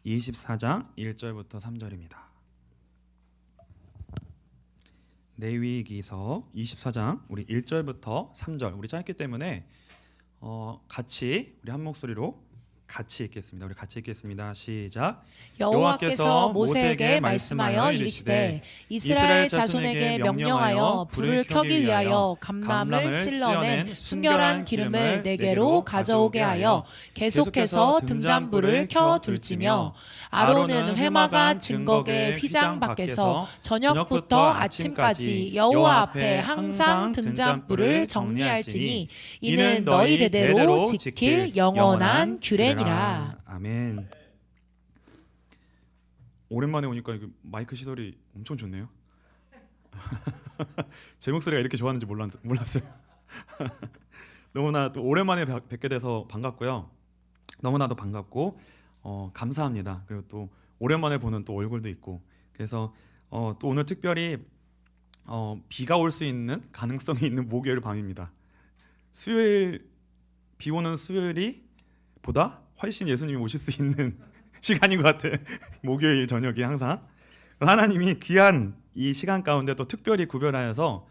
24장 1절부터 3절입니다. 레위기서 24장 우리 1절부터 3절 우리 짧기 때문에 같이 우리 한 목소리로 같이 읽겠습니다. 우리 같이 읽겠습니다. 시작. 여호와께서 모세에게 말씀하여 이르시되 이스라엘 자손에게 명령하여 불을 켜기 위하여 감람을 찔러낸 순결한 기름을 내게로 가져오게 하여 계속해서 등잔불을 켜둘지며 아론은 회막과 증거계 휘장 밖에서 저녁부터 아침까지 여호와 앞에 항상 등잔불을 정리할지니 이는 너희 대대로 지킬 영원한 규례니라. 아멘. 오랜만에 오니까 마이크 시설이 엄청 좋네요. 제 목소리가 이렇게 좋았는지 몰랐어요. 너무나 또 오랜만에 뵙게 돼서 반갑고요. 너무나도 반갑고 감사합니다. 그리고 또 오랜만에 보는 또 얼굴도 있고 그래서 또 오늘 특별히 비가 올 수 있는 가능성이 있는 목요일 밤입니다. 비 오는 수요일이 보다 훨씬 예수님이 오실 수 있는 시간인 것 같아요. 목요일 저녁이 항상 하나님이 귀한 이 시간 가운데 또 특별히 구별하여서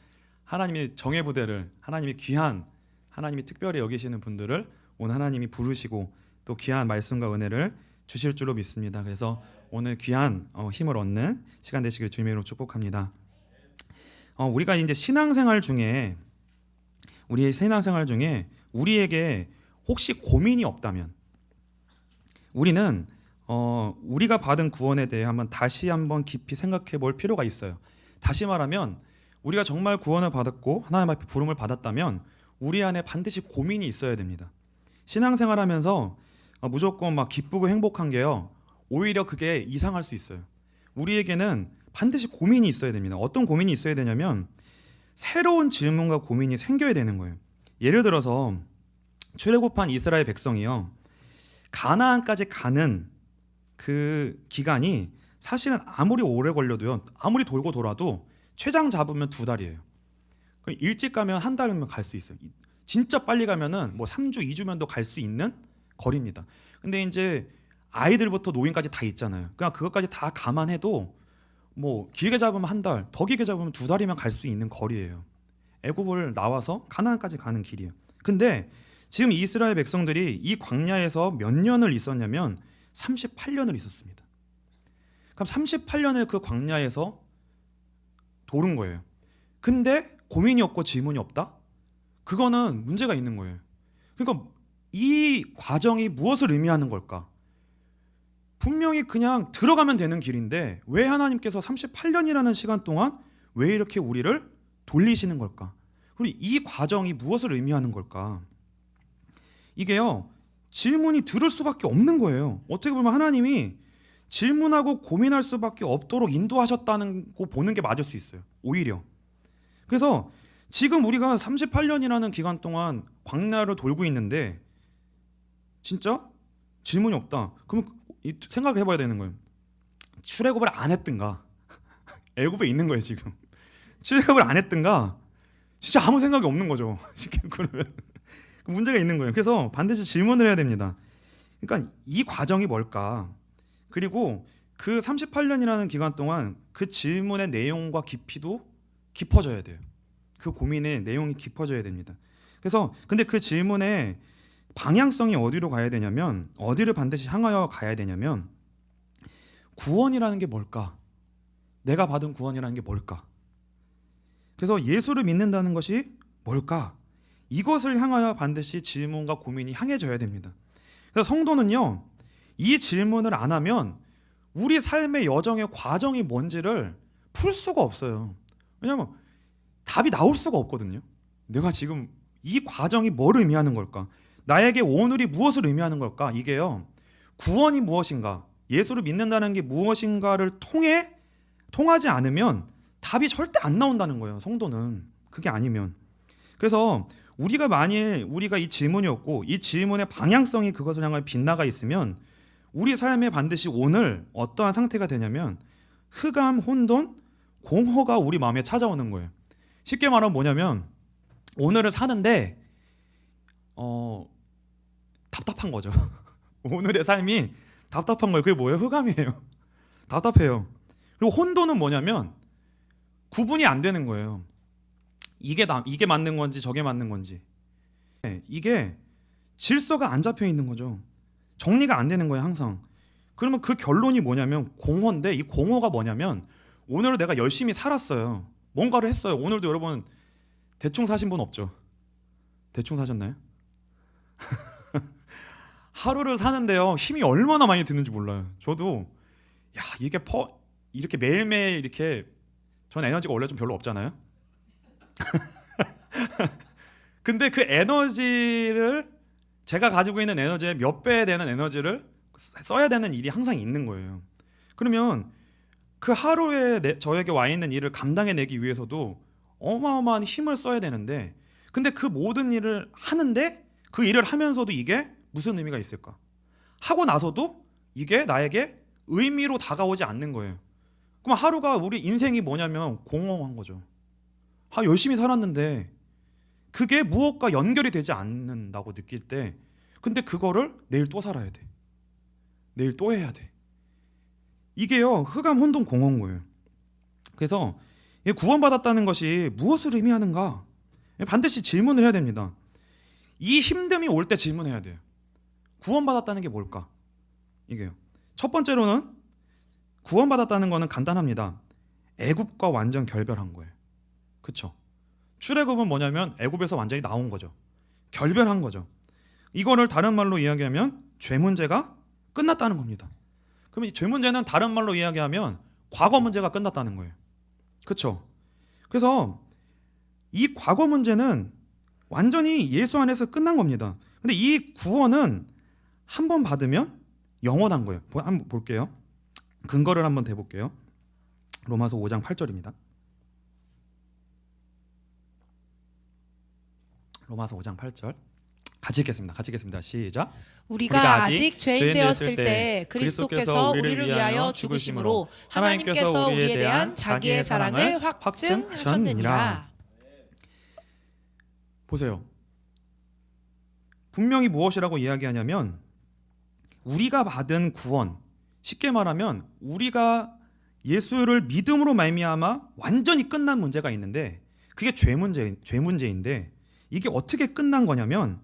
하나님의 정의 부대를 하나님이 귀한 하나님이 특별히 여기시는 분들을 오늘 하나님이 부르시고 또 귀한 말씀과 은혜를 주실 줄로 믿습니다. 그래서 오늘 귀한 힘을 얻는 시간 되시길 주님의 이름으로 축복합니다. 우리가 이제 신앙생활 중에 우리에게 혹시 고민이 없다면 우리는 우리가 받은 구원에 대해 다시 한번 깊이 생각해 볼 필요가 있어요. 다시 말하면 우리가 정말 구원을 받았고 하나님 앞에 부름을 받았다면 우리 안에 반드시 고민이 있어야 됩니다. 신앙생활하면서 무조건 막 기쁘고 행복한 게요, 오히려 그게 이상할 수 있어요. 우리에게는 반드시 고민이 있어야 됩니다. 어떤 고민이 있어야 되냐면 새로운 질문과 고민이 생겨야 되는 거예요. 예를 들어서 출애굽한 이스라엘 백성이요, 가나안까지 가는 그 기간이 사실은 아무리 오래 걸려도요, 아무리 돌고 돌아도 최장 잡으면 2달이에요. 일찍 가면 1달이면 갈 수 있어요. 진짜 빨리 가면은 3주, 2주면도 갈 수 있는 거리입니다. 근데 이제 아이들부터 노인까지 다 있잖아요. 그냥 그것까지 다 감안해도 길게 잡으면 1달, 더 길게 잡으면 2달이면 갈 수 있는 거리예요. 애굽을 나와서 가나안까지 가는 길이에요. 근데 지금 이스라엘 백성들이 이 광야에서 몇 년을 있었냐면 38년을 있었습니다. 그럼 38년을 그 광야에서 도른 거예요. 근데 고민이 없고 질문이 없다? 그거는 문제가 있는 거예요. 그러니까 이 과정이 무엇을 의미하는 걸까? 분명히 그냥 들어가면 되는 길인데 왜 하나님께서 38년이라는 시간 동안 왜 이렇게 우리를 돌리시는 걸까? 그리고 이 과정이 무엇을 의미하는 걸까? 이게요, 질문이 들을 수밖에 없는 거예요. 어떻게 보면 하나님이 질문하고 고민할 수밖에 없도록 인도하셨다는 거 보는 게 맞을 수 있어요. 오히려. 그래서 지금 우리가 38년이라는 기간 동안 광야를 돌고 있는데 진짜 질문이 없다. 그럼 생각을 해봐야 되는 거예요. 출애굽을 안 했든가 애굽에 있는 거예요. 지금 출애굽을 안 했든가 진짜 아무 생각이 없는 거죠. 그러면 문제가 있는 거예요. 그래서 반드시 질문을 해야 됩니다. 그러니까 이 과정이 뭘까? 그리고 그 38년이라는 기간 동안 그 질문의 내용과 깊이도 깊어져야 돼요. 그 고민의 내용이 깊어져야 됩니다. 그래서 근데 그 질문의 방향성이 어디로 가야 되냐면, 어디를 반드시 향하여 가야 되냐면, 구원이라는 게 뭘까? 내가 받은 구원이라는 게 뭘까? 그래서 예수를 믿는다는 것이 뭘까? 이것을 향하여 반드시 질문과 고민이 향해져야 됩니다. 그래서 성도는요, 이 질문을 안 하면 우리 삶의 여정의 과정이 뭔지를 풀 수가 없어요. 왜냐하면 답이 나올 수가 없거든요. 내가 지금 이 과정이 뭘 의미하는 걸까? 나에게 오늘이 무엇을 의미하는 걸까? 이게요, 구원이 무엇인가, 예수를 믿는다는 게 무엇인가를 통하지 않으면 답이 절대 안 나온다는 거예요. 성도는 그게 아니면. 그래서 우리가 이 질문이 없고 이 질문의 방향성이 그것을 향해 빗나가 있으면 우리 삶에 반드시 오늘 어떠한 상태가 되냐면 흑암, 혼돈, 공허가 우리 마음에 찾아오는 거예요. 쉽게 말하면 뭐냐면 오늘을 사는데 답답한 거죠. 오늘의 삶이 답답한 거예요. 그게 뭐예요? 흑암이에요. 답답해요. 그리고 혼돈은 뭐냐면 구분이 안 되는 거예요. 이게 맞는 건지 저게 맞는 건지. 이게 질서가 안 잡혀 있는 거죠. 정리가 안 되는 거예요, 항상. 그러면 그 결론이 뭐냐면 공허인데, 이 공허가 뭐냐면 오늘 내가 열심히 살았어요. 뭔가를 했어요. 오늘도 여러분 대충 사신 분 없죠? 대충 사셨나요? 하루를 사는데요, 힘이 얼마나 많이 드는지 몰라요. 저도 이게 이렇게 매일매일 이렇게, 전 에너지가 원래 좀 별로 없잖아요. 근데 그 에너지를, 제가 가지고 있는 에너지의 몇 배 되는 에너지를 써야 되는 일이 항상 있는 거예요. 그러면 그 하루에 저에게 와 있는 일을 감당해내기 위해서도 어마어마한 힘을 써야 되는데, 근데 그 모든 일을 하는데 그 일을 하면서도 이게 무슨 의미가 있을까? 하고 나서도 이게 나에게 의미로 다가오지 않는 거예요. 그럼 하루가, 우리 인생이 뭐냐면 공허한 거죠. 열심히 살았는데 그게 무엇과 연결이 되지 않는다고 느낄 때, 근데 그거를 내일 또 살아야 돼. 내일 또 해야 돼. 이게요, 흑암, 혼돈, 공허인 거예요. 그래서 구원받았다는 것이 무엇을 의미하는가? 반드시 질문을 해야 됩니다. 이 힘듦이 올 때 질문해야 돼요. 구원받았다는 게 뭘까? 이게요. 첫 번째로는 구원받았다는 거는 간단합니다. 애굽과 완전 결별한 거예요. 그렇죠? 출애굽은 뭐냐면 애굽에서 완전히 나온 거죠. 결별한 거죠. 이거를 다른 말로 이야기하면 죄 문제가 끝났다는 겁니다. 그럼 이 죄 문제는 다른 말로 이야기하면 과거 문제가 끝났다는 거예요. 그렇죠? 그래서 이 과거 문제는 완전히 예수 안에서 끝난 겁니다. 근데 이 구원은 한 번 받으면 영원한 거예요. 한번 볼게요. 근거를 한번 대볼게요. 로마서 5장 8절입니다. 로마서 5장 8절. 같이 읽겠습니다. 시작. 우리가 아직 죄인 되었을 때 그리스도께서 우리를 위하여 죽으심으로 하나님께서 우리에 대한 자기의 사랑을 확증하셨느니라. 보세요. 분명히 무엇이라고 이야기하냐면 우리가 받은 구원, 쉽게 말하면 우리가 예수를 믿음으로 말미암아 완전히 끝난 문제가 있는데, 그게 죄 문제인데, 이게 어떻게 끝난 거냐면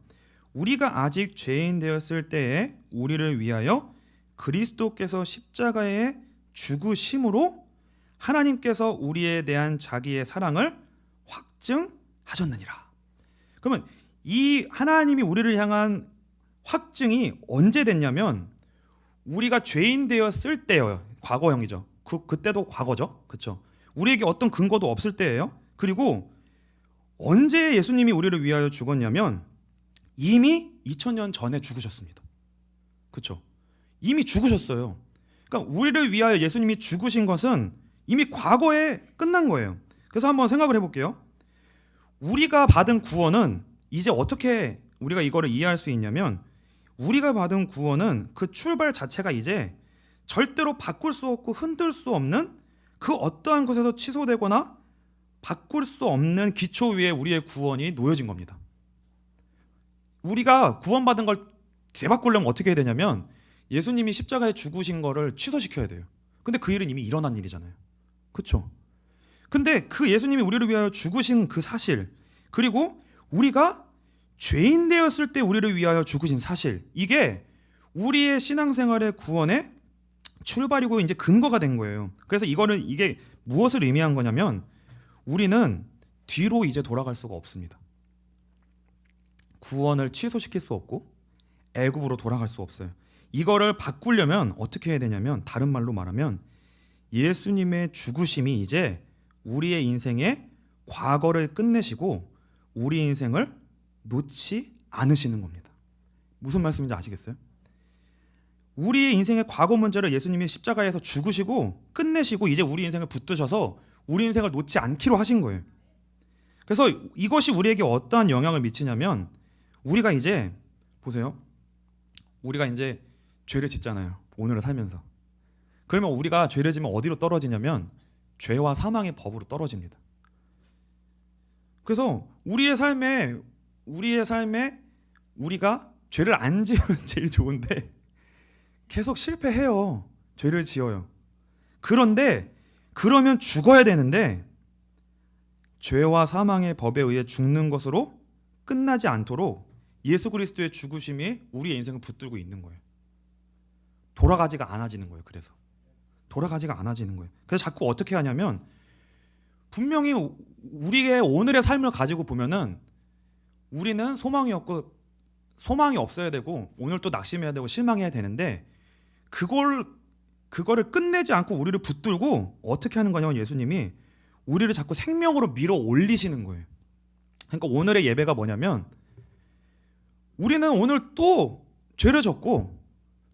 우리가 아직 죄인 되었을 때에 우리를 위하여 그리스도께서 십자가에 죽으심으로 하나님께서 우리에 대한 자기의 사랑을 확증하셨느니라. 그러면 이 하나님이 우리를 향한 확증이 언제 됐냐면 우리가 죄인 되었을 때예요. 과거형이죠. 그때도 과거죠. 그렇죠? 우리에게 어떤 근거도 없을 때예요. 그리고 언제 예수님이 우리를 위하여 죽었냐면 이미 2000년 전에 죽으셨습니다. 그렇죠? 이미 죽으셨어요. 그러니까 우리를 위하여 예수님이 죽으신 것은 이미 과거에 끝난 거예요. 그래서 한번 생각을 해볼게요. 우리가 받은 구원은 이제 어떻게 우리가 이거를 이해할 수 있냐면, 우리가 받은 구원은 그 출발 자체가 이제 절대로 바꿀 수 없고 흔들 수 없는 그 어떠한 것에서 취소되거나 바꿀 수 없는 기초 위에 우리의 구원이 놓여진 겁니다. 우리가 구원받은 걸 되바꾸려면 어떻게 해야 되냐면 예수님이 십자가에 죽으신 거를 취소시켜야 돼요. 근데 그 일은 이미 일어난 일이잖아요. 그렇죠? 근데 그 예수님이 우리를 위하여 죽으신 그 사실, 그리고 우리가 죄인 되었을 때 우리를 위하여 죽으신 사실, 이게 우리의 신앙생활의 구원의 출발이고 이제 근거가 된 거예요. 그래서 이게 무엇을 의미한 거냐면 우리는 뒤로 이제 돌아갈 수가 없습니다. 구원을 취소시킬 수 없고 애굽으로 돌아갈 수 없어요. 이거를 바꾸려면 어떻게 해야 되냐면, 다른 말로 말하면 예수님의 죽으심이 이제 우리의 인생의 과거를 끝내시고 우리 인생을 놓지 않으시는 겁니다. 무슨 말씀인지 아시겠어요? 우리의 인생의 과거 문제를 예수님이 십자가에서 죽으시고 끝내시고 이제 우리 인생을 붙드셔서 우리 인생을 놓지 않기로 하신 거예요. 그래서 이것이 우리에게 어떠한 영향을 미치냐면, 우리가 이제 보세요. 우리가 이제 죄를 짓잖아요. 오늘을 살면서. 그러면 우리가 죄를 지면 어디로 떨어지냐면 죄와 사망의 법으로 떨어집니다. 그래서 우리의 삶에 우리가 죄를 안 지으면 제일 좋은데, 계속 실패해요. 죄를 지어요. 그런데 그러면 죽어야 되는데 죄와 사망의 법에 의해 죽는 것으로 끝나지 않도록 예수 그리스도의 죽으심이 우리의 인생을 붙들고 있는 거예요. 돌아가지가 않아지는 거예요. 그래서 돌아가지가 않아지는 거예요. 그래서 자꾸 어떻게 하냐면 분명히 우리의 오늘의 삶을 가지고 보면은 우리는 소망이 없고 소망이 없어야 되고 오늘 또 낙심해야 되고 실망해야 되는데 그거를 끝내지 않고 우리를 붙들고 어떻게 하는 거냐면 예수님이 우리를 자꾸 생명으로 밀어 올리시는 거예요. 그러니까 오늘의 예배가 뭐냐면 우리는 오늘 또 죄를 졌고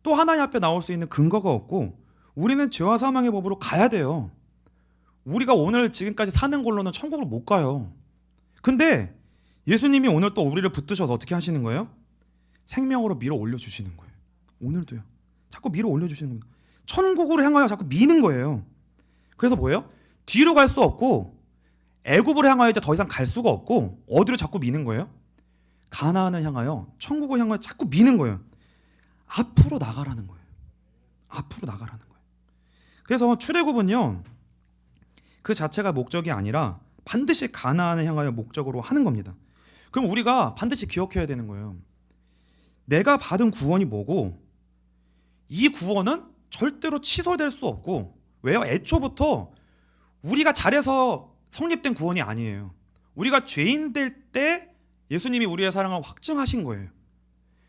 또 하나님 앞에 나올 수 있는 근거가 없고 우리는 죄와 사망의 법으로 가야 돼요. 우리가 오늘 지금까지 사는 걸로는 천국을 못 가요. 근데 예수님이 오늘 또 우리를 붙드셔서 어떻게 하시는 거예요? 생명으로 밀어 올려주시는 거예요. 오늘도요. 자꾸 밀어 올려주시는 겁니다. 천국으로 향하여 자꾸 미는 거예요. 그래서 뭐예요? 뒤로 갈 수 없고 애굽으로 향하여 이제 더 이상 갈 수가 없고 어디로 자꾸 미는 거예요? 가나안을 향하여 천국을 향하여 자꾸 미는 거예요. 앞으로 나가라는 거예요. 앞으로 나가라는 거예요. 그래서 출애굽은요. 그 자체가 목적이 아니라 반드시 가나안을 향하여 목적으로 하는 겁니다. 그럼 우리가 반드시 기억해야 되는 거예요. 내가 받은 구원이 뭐고 이 구원은 절대로 취소될 수 없고 왜요? 애초부터 우리가 잘해서 성립된 구원이 아니에요. 우리가 죄인 될 때 예수님이 우리의 사랑을 확증하신 거예요.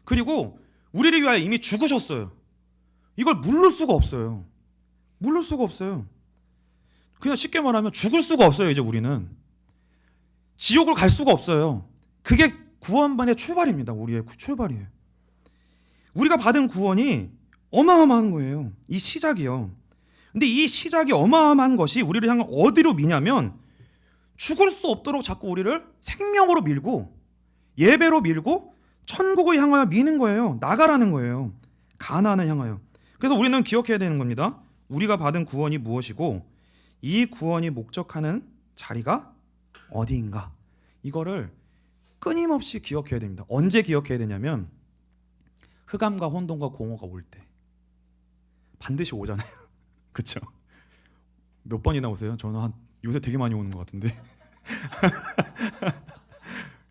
그리고 우리를 위하여 이미 죽으셨어요. 이걸 물을 수가 없어요. 물을 수가 없어요. 그냥 쉽게 말하면 죽을 수가 없어요. 이제 우리는 지옥을 갈 수가 없어요. 그게 구원만의 출발입니다. 우리의 출발이에요. 우리가 받은 구원이 어마어마한 거예요. 이 시작이요. 근데 이 시작이 어마어마한 것이 우리를 향해 어디로 미냐면 죽을 수 없도록 자꾸 우리를 생명으로 밀고 예배로 밀고 천국을 향하여 미는 거예요. 나가라는 거예요. 가나안을 향하여. 그래서 우리는 기억해야 되는 겁니다. 우리가 받은 구원이 무엇이고 이 구원이 목적하는 자리가 어디인가. 이거를 끊임없이 기억해야 됩니다. 언제 기억해야 되냐면 흑암과 혼돈과 공허가 올 때. 반드시 오잖아요. 그렇죠? 몇 번이나 오세요? 저는 요새 되게 많이 오는 것 같은데.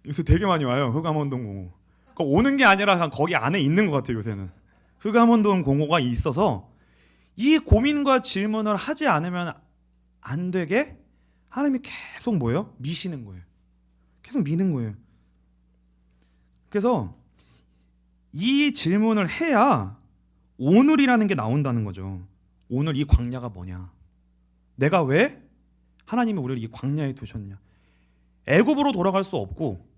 요새 되게 많이 와요. 흑암, 혼돈, 공허. 그러니까 오는 게 아니라 그냥 거기 안에 있는 것 같아요. 요새는. 흑암, 혼돈, 공허가 있어서 이 고민과 질문을 하지 않으면 안 되게 하나님이 계속 뭐예요? 미시는 거예요. 계속 미는 거예요. 그래서 이 질문을 해야 오늘이라는 게 나온다는 거죠. 오늘 이 광야가 뭐냐? 내가 왜 하나님이 우리를 이 광야에 두셨냐? 애굽으로 돌아갈 수 없고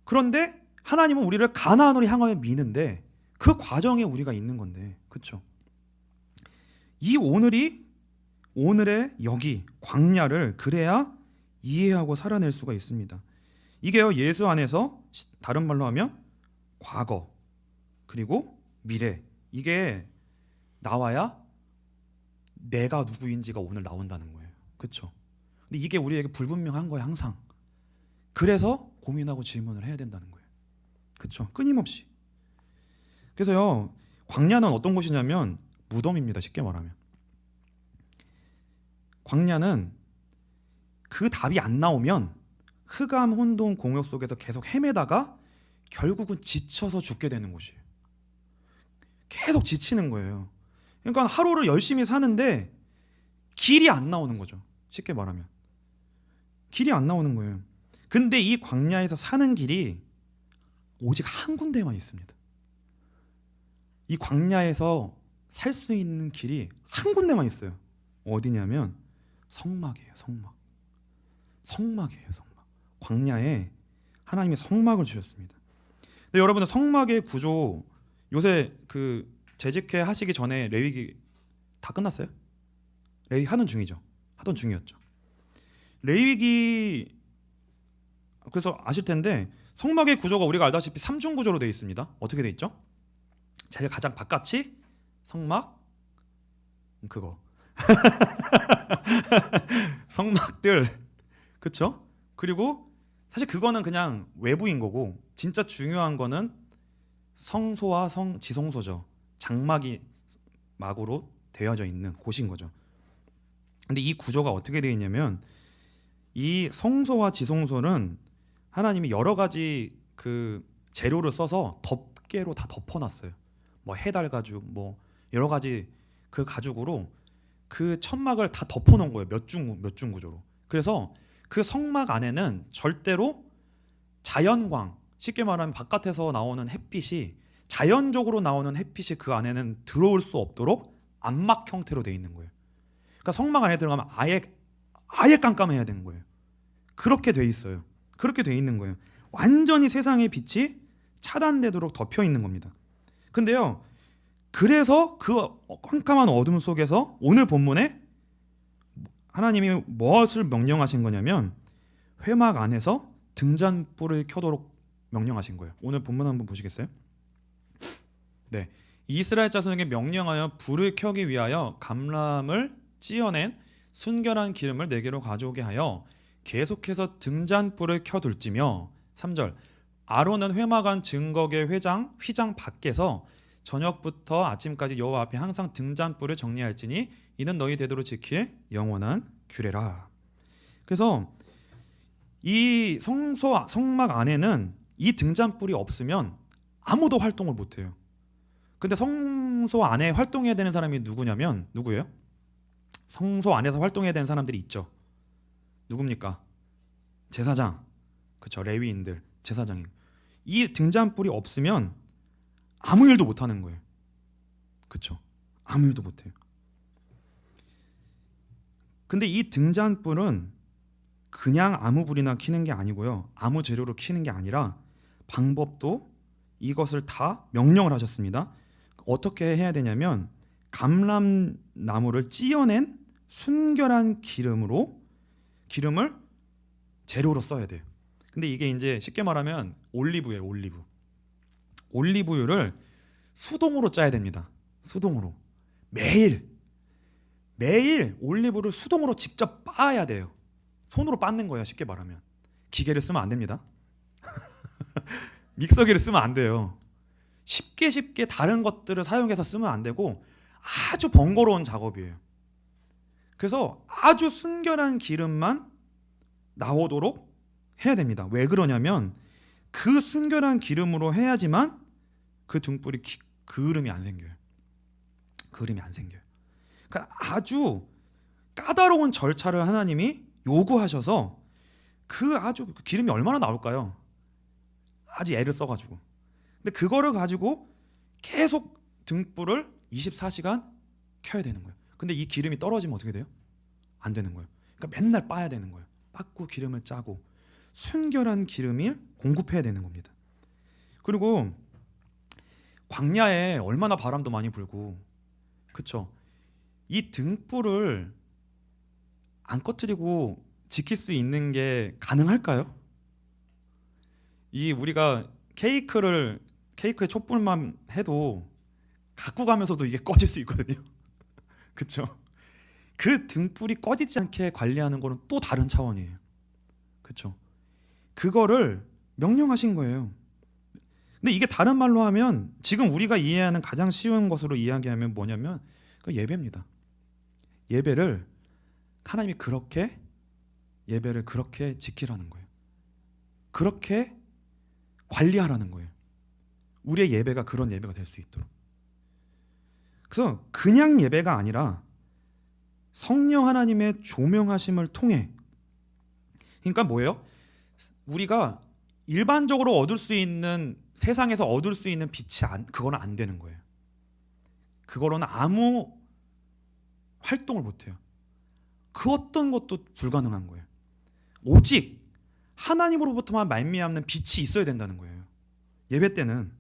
그런데 하나님은 우리를 가나안으로 향하여 미는데 그 과정에 우리가 있는 건데 그렇죠? 이 오늘의 여기 광야를 그래야 이해하고 살아낼 수가 있습니다. 이게요 예수 안에서 다른 말로 하면 과거 그리고 미래 이게 나와야 내가 누구인지가 오늘 나온다는 거예요. 그렇죠? 근데 이게 우리에게 불분명한 거예요 항상. 그래서 고민하고 질문을 해야 된다는 거예요. 그렇죠? 끊임없이. 그래서요 광야는 어떤 곳이냐면 무덤입니다. 쉽게 말하면 광야는 그 답이 안 나오면 흑암, 혼돈, 공허 속에서 계속 헤매다가 결국은 지쳐서 죽게 되는 곳이에요. 계속 지치는 거예요. 그러니까 하루를 열심히 사는데 길이 안 나오는 거죠. 쉽게 말하면 길이 안 나오는 거예요. 근데 이 광야에서 사는 길이 오직 한 군데만 있습니다. 이 광야에서 살 수 있는 길이 한 군데만 있어요. 어디냐면 성막이에요. 성막이에요. 광야에 하나님이 성막을 주셨습니다. 근데 여러분들 성막의 구조 요새 그 재직회 하시기 전에 레위기 다 끝났어요? 레위기 하던 중이었죠. 레위기 그래서 아실 텐데 성막의 구조가 우리가 알다시피 3중 구조로 되어 있습니다. 어떻게 되어 있죠? 제일 가장 바깥이 성막 그거 성막들 그쵸? 그리고 사실 그거는 그냥 외부인 거고 진짜 중요한 거는 성소와 지성소죠. 장막이 막으로 되어져 있는 곳인 거죠. 근데 이 구조가 어떻게 되어 있냐면 이 성소와 지성소는 하나님이 여러 가지 그 재료를 써서 덮개로 다 덮어놨어요. 뭐 해달 가죽, 뭐 여러 가지 그 가죽으로 그 천막을 다 덮어놓은 거예요. 몇 중 구조로. 그래서 그 성막 안에는 절대로 자연광, 쉽게 말하면 바깥에서 나오는 햇빛이 자연적으로 나오는 햇빛이 그 안에는 들어올 수 없도록 암막 형태로 되어 있는 거예요. 그러니까 성막 안에 들어가면 아예 깜깜해야 되는 거예요. 그렇게 돼 있어요. 그렇게 돼 있는 거예요. 완전히 세상의 빛이 차단되도록 덮여 있는 겁니다. 근데요, 그래서 그 깜깜한 어둠 속에서 오늘 본문에 하나님이 무엇을 명령하신 거냐면 회막 안에서 등잔불을 켜도록 명령하신 거예요. 오늘 본문 한번 보시겠어요? 네, 이스라엘 자손에게 명령하여 불을 켜기 위하여 감람을 찌어낸 순결한 기름을 네개로 가져오게 하여 계속해서 등잔불을 켜둘지며 3절 아론은 회막 안 증거계 휘장 밖에서 저녁부터 아침까지 여호와 앞에 항상 등잔불을 정리할지니 이는 너희 대대로 지킬 영원한 규례라. 그래서 이 성막 안에는 이 등잔불이 없으면 아무도 활동을 못해요. 근데 성소 안에 활동해야 되는 사람이 누구예요? 성소 안에서 활동해야 되는 사람들이 있죠. 누굽니까? 제사장, 그렇죠. 레위인들, 제사장이. 이 등잔불이 없으면 아무 일도 못 하는 거예요. 그렇죠. 아무 일도 못 해요. 근데 이 등잔불은 그냥 아무 불이나 켜는 게 아니고요. 아무 재료로 켜는 게 아니라 방법도 이것을 다 명령을 하셨습니다. 어떻게 해야 되냐면 감람나무를 찌어낸 순결한 기름을 재료로 써야 돼요. 근데 이게 이제 쉽게 말하면 올리브예요. 올리브유를 수동으로 짜야 됩니다. 수동으로 매일 올리브를 수동으로 직접 빻아야 돼요. 손으로 빻는 거예요. 쉽게 말하면 기계를 쓰면 안 됩니다. 믹서기를 쓰면 안 돼요. 쉽게 다른 것들을 사용해서 쓰면 안 되고 아주 번거로운 작업이에요. 그래서 아주 순결한 기름만 나오도록 해야 됩니다. 왜 그러냐면 그 순결한 기름으로 해야지만 그 등불이 그을음이 안 생겨요. 그러니까 아주 까다로운 절차를 하나님이 요구하셔서 그 기름이 얼마나 나올까요? 아주 애를 써가지고. 근데 그거를 가지고 계속 등불을 24시간 켜야 되는 거예요. 근데 이 기름이 떨어지면 어떻게 돼요? 안 되는 거예요. 그러니까 맨날 빻아야 되는 거예요. 빻고 기름을 짜고 순결한 기름을 공급해야 되는 겁니다. 그리고 광야에 얼마나 바람도 많이 불고, 그렇죠? 이 등불을 안 꺼뜨리고 지킬 수 있는 게 가능할까요? 이 우리가 케이크에 촛불만 해도 갖고 가면서도 이게 꺼질 수 있거든요. 그렇죠? 그 등불이 꺼지지 않게 관리하는 거는 또 다른 차원이에요. 그렇죠? 그거를 명령하신 거예요. 근데 이게 다른 말로 하면 지금 우리가 이해하는 가장 쉬운 것으로 이야기하면 뭐냐면 그 예배입니다. 예배를 하나님이 예배를 그렇게 지키라는 거예요. 그렇게 관리하라는 거예요. 우리의 예배가 그런 예배가 될 수 있도록. 그래서 그냥 예배가 아니라 성령 하나님의 조명하심을 통해, 그러니까 뭐예요? 우리가 일반적으로 얻을 수 있는, 세상에서 얻을 수 있는 빛이 그거는 안 되는 거예요. 그거로는 아무 활동을 못 해요. 그 어떤 것도 불가능한 거예요. 오직 하나님으로부터만 말미암는 빛이 있어야 된다는 거예요. 예배 때는.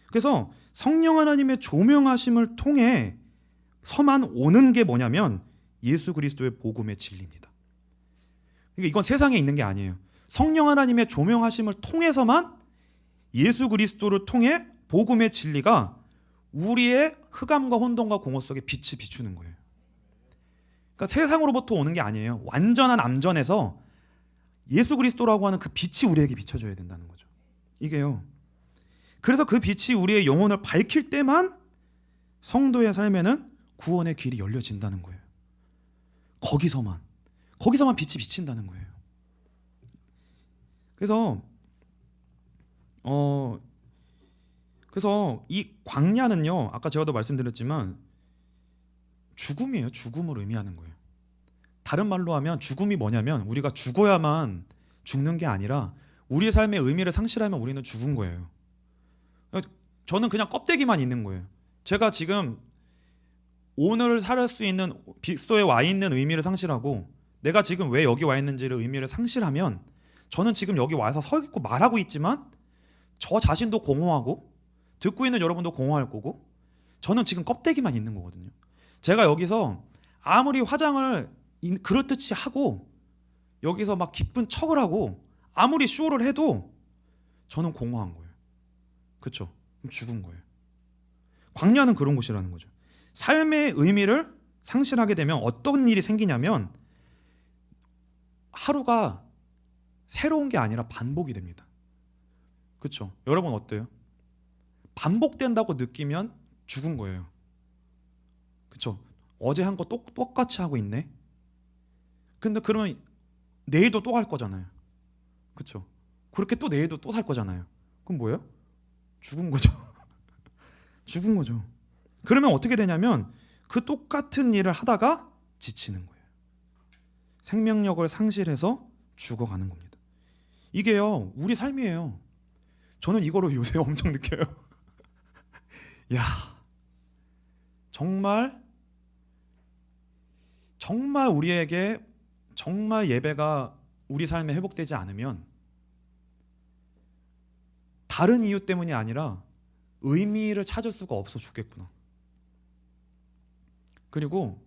그래서 성령 하나님의 조명하심을 통해 서만 오는 게 뭐냐면 예수 그리스도의 복음의 진리입니다. 그러니까 이건 세상에 있는 게 아니에요. 성령 하나님의 조명하심을 통해서만 예수 그리스도를 통해 복음의 진리가 우리의 흑암과 혼돈과 공허 속에 빛을 비추는 거예요. 그러니까 세상으로부터 오는 게 아니에요. 완전한 암전에서 예수 그리스도라고 하는 그 빛이 우리에게 비춰져야 된다는 거죠. 이게요. 그래서 그 빛이 우리의 영혼을 밝힐 때만 성도의 삶에는 구원의 길이 열려진다는 거예요. 거기서만 빛이 비친다는 거예요. 그래서 이 광야는요, 아까 제가도 말씀드렸지만 죽음이에요. 죽음을 의미하는 거예요. 다른 말로 하면 죽음이 뭐냐면 우리가 죽어야만 죽는 게 아니라 우리의 삶의 의미를 상실하면 우리는 죽은 거예요. 저는 그냥 껍데기만 있는 거예요. 제가 지금 오늘 살 수 있는 빅소에 와 있는 의미를 상실하고 내가 지금 왜 여기 와 있는지를 의미를 상실하면 저는 지금 여기 와서 서 있고 말하고 있지만 저 자신도 공허하고 듣고 있는 여러분도 공허할 거고 저는 지금 껍데기만 있는 거거든요. 제가 여기서 아무리 화장을 그럴듯이 하고 여기서 막 기쁜 척을 하고 아무리 쇼를 해도 저는 공허한 거예요. 그렇죠? 죽은 거예요. 광야는 그런 곳이라는 거죠. 삶의 의미를 상실하게 되면 어떤 일이 생기냐면 하루가 새로운 게 아니라 반복이 됩니다. 그렇죠? 여러분 어때요? 반복된다고 느끼면 죽은 거예요. 그렇죠? 어제 한 거 똑같이 하고 있네. 근데 그러면 내일도 또 할 거잖아요. 그렇죠? 그렇게 또 내일도 또 살 거잖아요. 그럼 뭐예요? 죽은 거죠. 죽은 거죠. 그러면 어떻게 되냐면 그 똑같은 일을 하다가 지치는 거예요. 생명력을 상실해서 죽어가는 겁니다. 이게요, 우리 삶이에요. 저는 이거로 요새 엄청 느껴요. 야, 정말 우리에게 정말 예배가 우리 삶에 회복되지 않으면 다른 이유 때문이 아니라 의미를 찾을 수가 없어 죽겠구나. 그리고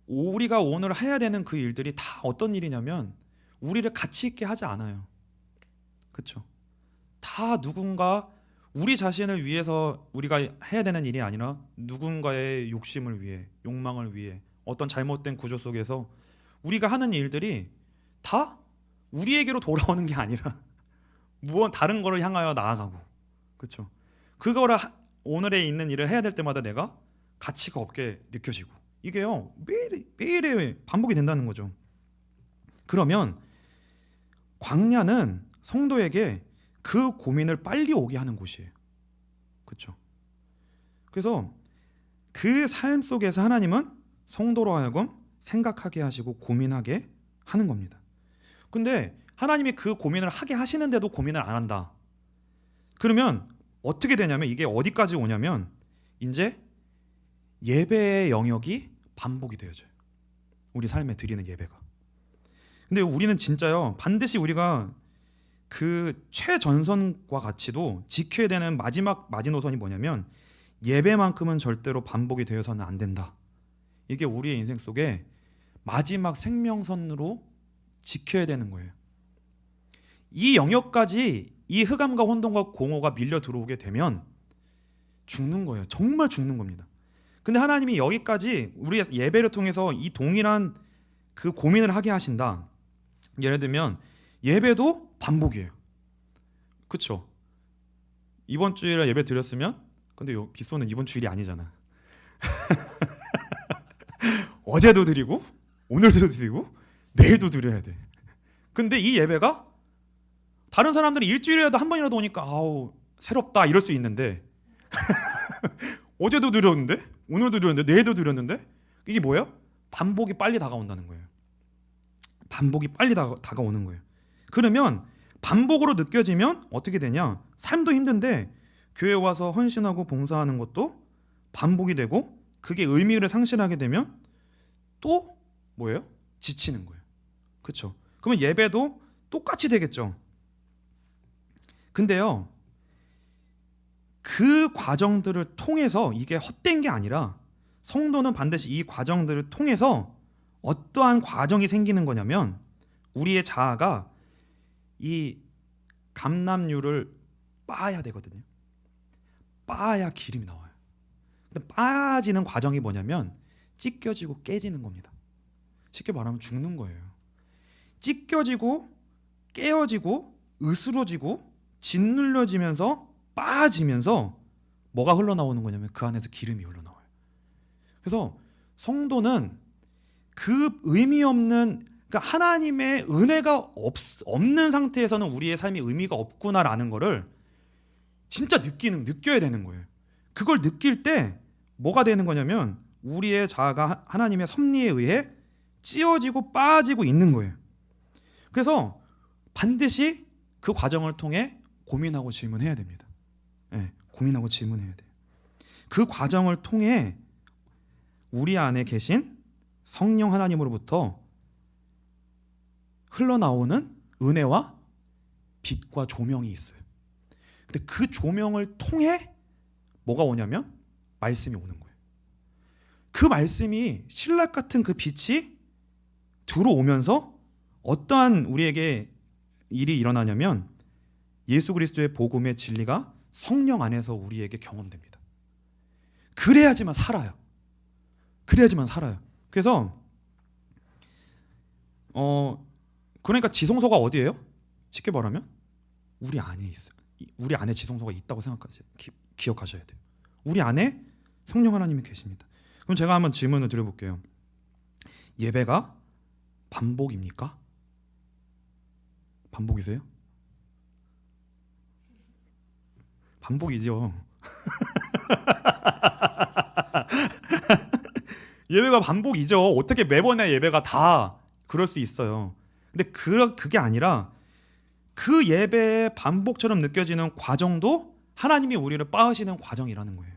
우리가 오늘 해야 되는 그 일들이 다 어떤 일이냐면 우리를 가치 있게 하지 않아요. 그렇죠? 다 누군가 우리 자신을 위해서 우리가 해야 되는 일이 아니라 누군가의 욕심을 위해, 욕망을 위해 어떤 잘못된 구조 속에서 우리가 하는 일들이 다 우리에게로 돌아오는 게 아니라 무언 다른 거를 향하여 나아가고, 그렇죠? 그거를 오늘에 있는 일을 해야 될 때마다 내가 가치가 없게 느껴지고 이게요 매일의 반복이 된다는 거죠. 그러면 광야는 성도에게 그 고민을 빨리 오게 하는 곳이에요. 그렇죠? 그래서 그 삶 속에서 하나님은 성도로 하여금 생각하게 하시고 고민하게 하는 겁니다. 근데 하나님이 그 고민을 하게 하시는데도 고민을 안 한다. 그러면 어떻게 되냐면 이게 어디까지 오냐면 이제 예배의 영역이 반복이 되어져요. 우리 삶에 드리는 예배가. 근데 우리는 진짜요 반드시 우리가 그 최전선과 가치도 지켜야 되는 마지막 마지노선이 뭐냐면 예배만큼은 절대로 반복이 되어서는 안 된다. 이게 우리의 인생 속에 마지막 생명선으로 지켜야 되는 거예요. 이 영역까지 이 흑암과 혼돈과 공허가 밀려 들어오게 되면 죽는 거예요. 정말 죽는 겁니다. 근데 하나님이 여기까지 우리의 예배를 통해서 이 동일한 그 고민을 하게 하신다. 예를 들면 예배도 반복이에요. 그렇죠? 이번 주일에 예배 드렸으면 근데 빗소는 이번 주일이 아니잖아. 어제도 드리고 오늘도 드리고 내일도 드려야 돼. 근데 이 예배가 다른 사람들이 일주일에라도 한 번이라도 오니까 아우 새롭다 이럴 수 있는데 어제도 드렸는데 오늘도 드렸는데 내일도 드렸는데 이게 뭐예요? 반복이 빨리 다가온다는 거예요. 반복이 빨리 다가오는 거예요. 그러면 반복으로 느껴지면 어떻게 되냐? 삶도 힘든데 교회 와서 헌신하고 봉사하는 것도 반복이 되고 그게 의미를 상실하게 되면 또 뭐예요? 지치는 거예요. 그렇죠? 그러면 예배도 똑같이 되겠죠. 근데요 그 과정들을 통해서 이게 헛된 게 아니라 성도는 반드시 이 과정들을 통해서 어떠한 과정이 생기는 거냐면 우리의 자아가 이 감람유를 빻아야 되거든요. 빻아야 기름이 나와요. 근데 빠지는 과정이 뭐냐면 찢겨지고 깨지는 겁니다. 쉽게 말하면 죽는 거예요. 찢겨지고 깨어지고 으스러지고 짓눌려지면서 빠지면서 뭐가 흘러나오는 거냐면 그 안에서 기름이 흘러나와요. 그래서 성도는 그 의미 없는, 그러니까 하나님의 은혜가 없는 상태에서는 우리의 삶이 의미가 없구나라는 거를 진짜 느껴야 되는 거예요. 그걸 느낄 때 뭐가 되는 거냐면 우리의 자아가 하나님의 섭리에 의해 찌어지고 빠지고 있는 거예요. 그래서 반드시 그 과정을 통해 고민하고 질문해야 됩니다. 네, 고민하고 질문해야 돼요. 그 과정을 통해 우리 안에 계신 성령 하나님으로부터 흘러나오는 은혜와 빛과 조명이 있어요. 근데 그 조명을 통해 뭐가 오냐면 말씀이 오는 거예요. 그 말씀이 신라 같은 그 빛이 들어오면서 어떠한 우리에게 일이 일어나냐면 예수 그리스도의 복음의 진리가 성령 안에서 우리에게 경험됩니다. 그래야지만 살아요. 그래야지만 살아요. 그래서 그러니까 지성소가 어디예요? 쉽게 말하면 우리 안에 있어요. 우리 안에 지성소가 있다고 생각하세요. 기억하셔야 돼요. 우리 안에 성령 하나님이 계십니다. 그럼 제가 한번 질문을 드려볼게요. 예배가 반복입니까? 반복이세요? 반복이죠. 예배가 반복이죠. 어떻게 매번의 예배가 다 그럴 수 있어요. 근데 그게 아니라 그 예배의 반복처럼 느껴지는 과정도 하나님이 우리를 빻으시는 과정이라는 거예요.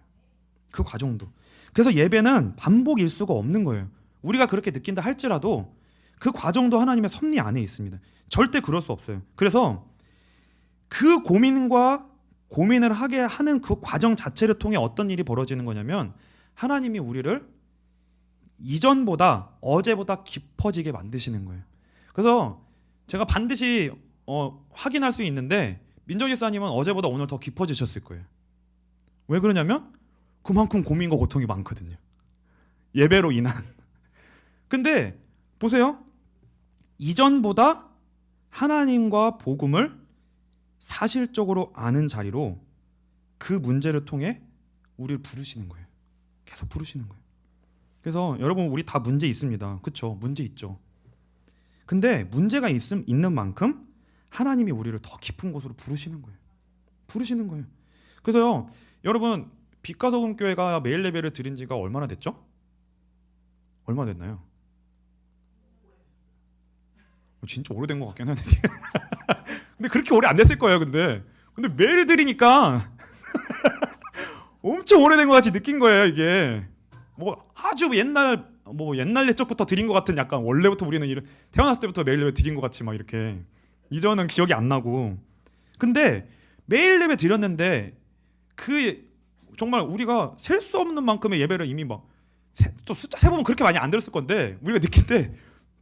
그 과정도. 그래서 예배는 반복일 수가 없는 거예요. 우리가 그렇게 느낀다 할지라도 그 과정도 하나님의 섭리 안에 있습니다. 절대 그럴 수 없어요. 그래서 그 고민을 하게 하는 그 과정 자체를 통해 어떤 일이 벌어지는 거냐면 하나님이 우리를 이전보다 어제보다 깊어지게 만드시는 거예요. 그래서 제가 반드시 확인할 수 있는데 민정희 사님은 어제보다 오늘 더 깊어지셨을 거예요. 왜 그러냐면 그만큼 고민과 고통이 많거든요. 예배로 인한. 근데 보세요. 이전보다 하나님과 복음을 사실적으로 아는 자리로 그 문제를 통해 우리를 부르시는 거예요. 계속 부르시는 거예요. 그래서 여러분 우리 다 문제 있습니다. 그렇죠? 문제 있죠. 근데 문제가 있는 만큼 하나님이 우리를 더 깊은 곳으로 부르시는 거예요. 부르시는 거예요. 그래서요, 여러분 빛과 소금 교회가 매일 예배를 드린 지가 얼마나 됐죠? 얼마나 됐나요? 진짜 오래된 것 같긴 한데. 근데 그렇게 오래 안 됐을 거예요. 근데 매일 드리니까 엄청 오래된 것 같이 느낀 거예요. 이게 뭐 아주 옛날 옛적부터 드린 것 같은, 약간 원래부터 우리는 태어났을 때부터 매일 예배 드린 것 같이 막 이렇게 이전은 기억이 안 나고. 근데 매일 예배 드렸는데 그 정말 우리가 셀 수 없는 만큼의 예배를 이미 또 숫자 세보면 그렇게 많이 안 들었을 건데 우리가 느낄 때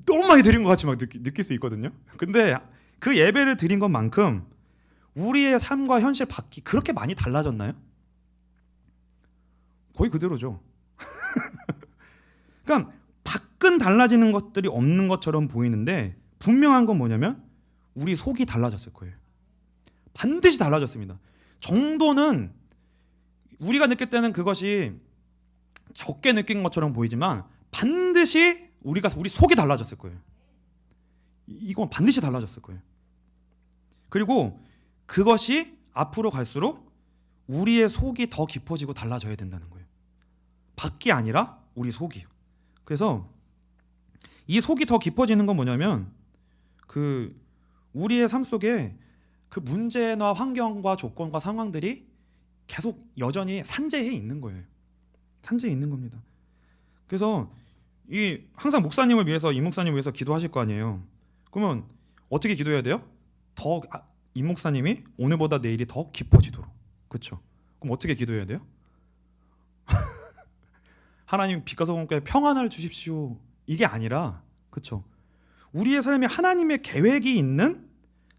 너무 많이 드린 것 같이 막 느낄 수 있거든요. 근데 그 예배를 드린 것만큼 우리의 삶과 현실 밖이 그렇게 많이 달라졌나요? 거의 그대로죠. 그러니까 밖은 달라지는 것들이 없는 것처럼 보이는데 분명한 건 뭐냐면 우리 속이 달라졌을 거예요. 반드시 달라졌습니다. 정도는 우리가 느낄 때는 그것이 적게 느낀 것처럼 보이지만 반드시 우리 속이 달라졌을 거예요. 이건 반드시 달라졌을 거예요. 그리고 그것이 앞으로 갈수록 우리의 속이 더 깊어지고 달라져야 된다는 거예요. 밖이 아니라 우리 속이요. 그래서 이 속이 더 깊어지는 건 뭐냐면 우리의 삶 속에 그 문제나 환경과 조건과 상황들이 계속 여전히 산재해 있는 거예요. 산재해 있는 겁니다. 그래서 항상 목사님을 위해서, 임 목사님을 위해서 기도하실 거 아니에요. 그러면 어떻게 기도해야 돼요? 임 목사님이 오늘보다 내일이 더 깊어지도록. 그렇죠? 그럼 어떻게 기도해야 돼요? 하나님 빛과 소금께 평안을 주십시오. 이게 아니라, 그렇죠? 우리의 삶에 하나님의 계획이 있는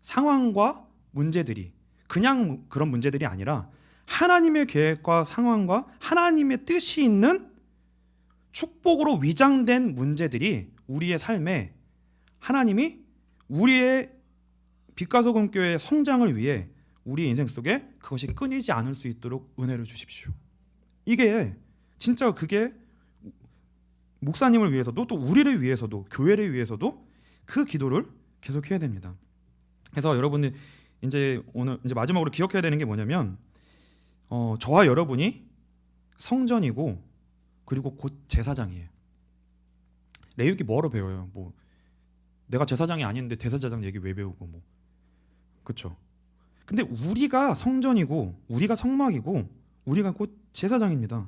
상황과 문제들이 그냥 그런 문제들이 아니라 하나님의 계획과 상황과 하나님의 뜻이 있는 축복으로 위장된 문제들이 우리의 삶에 하나님이 우리의 빛과 소금 교회의 성장을 위해 우리 인생 속에 그것이 끊이지 않을 수 있도록 은혜를 주십시오. 이게 진짜 그게 목사님을 위해서도 또 우리를 위해서도 교회를 위해서도 그 기도를 계속 해야 됩니다. 그래서 여러분이 이제 오늘 이제 마지막으로 기억해야 되는 게 뭐냐면 저와 여러분이 성전이고 그리고 곧 제사장이에요. 레위기 뭐로 배워요? 뭐 내가 제사장이 아닌데 대제사장 얘기 왜 배우고 뭐 그렇죠? 근데 우리가 성전이고 우리가 성막이고 우리가 곧 제사장입니다.